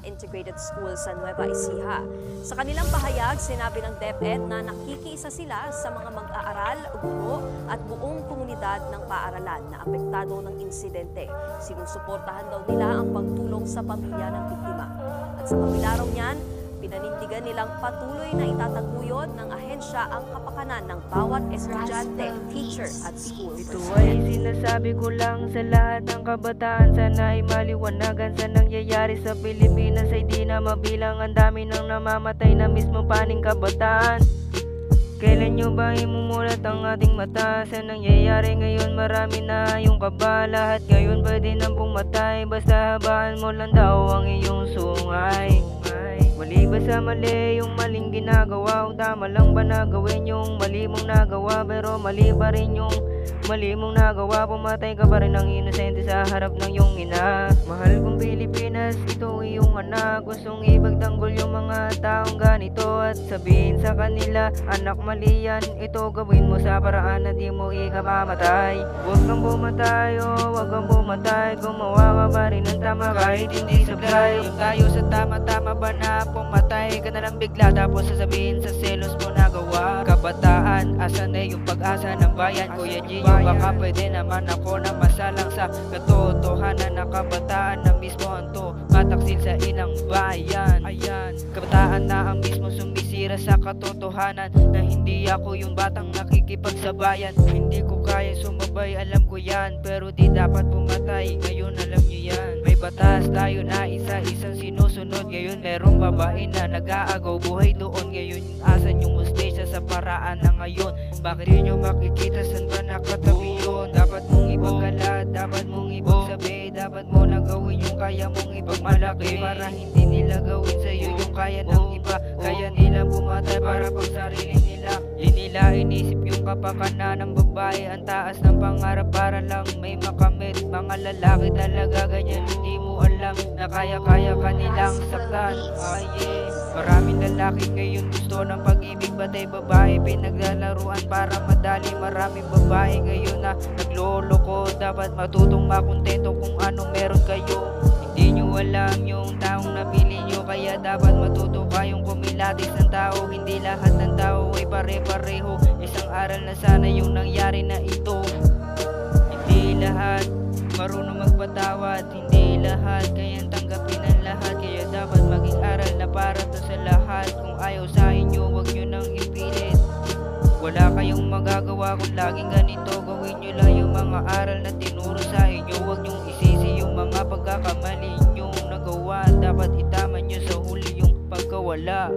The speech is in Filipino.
Integrated School sa Nueva Ecija. Sa kanilang pahayag, sinabi ng DepEd na nakikiisa sila sa mga mag-aaral, guro at buong komunidad ng paaralan na apektado ng insidente. Sinusuportahan daw nila ang pagtulong sa pamilya ng biktima. At sa kabila raw niyan, pinanindigan nilang patuloy na itataguyod ng ahensya ang kapakanan ng bawat estudyante, teacher at school Ito personnel. ay sinasabi ko lang sa lahat ng kabataan. Sana ay maliwanagan sa nangyayari sa Pilipinas ay di na mabilang. Ang dami nang namamatay na mismo paning kabataan. Kailan nyo ba imumulat ang ating mata sa nangyayari ngayon? Marami na yung kaba. Lahat ngayon pwede nang pumatay. Basta habaan mo lang daw ang iyong sungay. Mali ba sa mali yung maling ginagawa? O tama lang ba na gawin yung mali mong nagawa? Pero mali ba rin yung mali mong nagawa? Pumatay ka pa rin ng inosente sa harap ng iyong ina. Mahal kong Pilipinas, ito iyong anak. Gustong ipagtanggol yung mga taong ganito at sabihin sa kanila, anak mali yan, ito gawin mo sa paraan na di mo ikapamatay. Huwag kang pumatay, huwag kang pumatay. Gumawa ka pa rin ng tama kahit hindi sablay. Yung tayo sa tama-tama ba na pumatay ka na lang bigla tapos sasabihin sa selos mo nagawa. Kabataan, asan na yung pag-asa ng bayan? Kuya Gio, baka pwede naman ako na masalang sa katotohanan na kabataan na mismo ang mataksil sa inang bayan. Ayan, kabataan na ang mismo sumisira sa katotohanan na hindi ako yung batang nakikipagsabayan. Hindi ko kaya sumabay, alam ko yan, pero di dapat pumatay, ngayon alam nyo yan. May batas tayo na isa-isang sinusunod. Ngayon merong babae na nag-aagaw buhay doon. Ngayon yung asan yung mustisya sa paraan na ngayon. Bakit di nyo makikita saan ba nakatabi yun? Dapat mong ipagkalat, dapat mong ipagsabi, dapat mo na gawin yung kaya mong ipagmalaki para hindi nila gawin sa'yo yung kaya ng iba. Kaya nila pumatay para pang sarili nila. Di nila inisip yung kapakanan ng babae. Ang taas ng pangarap para lang may makamit. Mga lalaki talaga ganyan, hindi mo alam na kaya-kaya kanilang saktan. Maraming lalaki ngayon gusto ng pag-ibig, batay babae pinaglalaruan para madali. Maraming babae ngayon na nagloloko. Dapat matutong makontento kung anong meron kayo. Hindi nyo alam yung taong napili nyo, kaya dapat matuto kayong kumilatis ng tao. Hindi lahat ng tao ay pare-pareho. Isang aral na sana yung nangyari na ito. Hindi lahat marunong magpatawad, hindi lahat kayang tanggapin ang lahat. Kaya dapat maging aral na para to sa lahat. Kung ayaw sa inyo, huwag nyo nang ipilit. Wala kayong magagawa kung laging ganito. Gawin nyo lang yung mga aral na tinuro sa inyo. Huwag nyong isisi yung mga pagkakamali nyong nagawa. Dapat itama nyo sa huli yung pagkawala.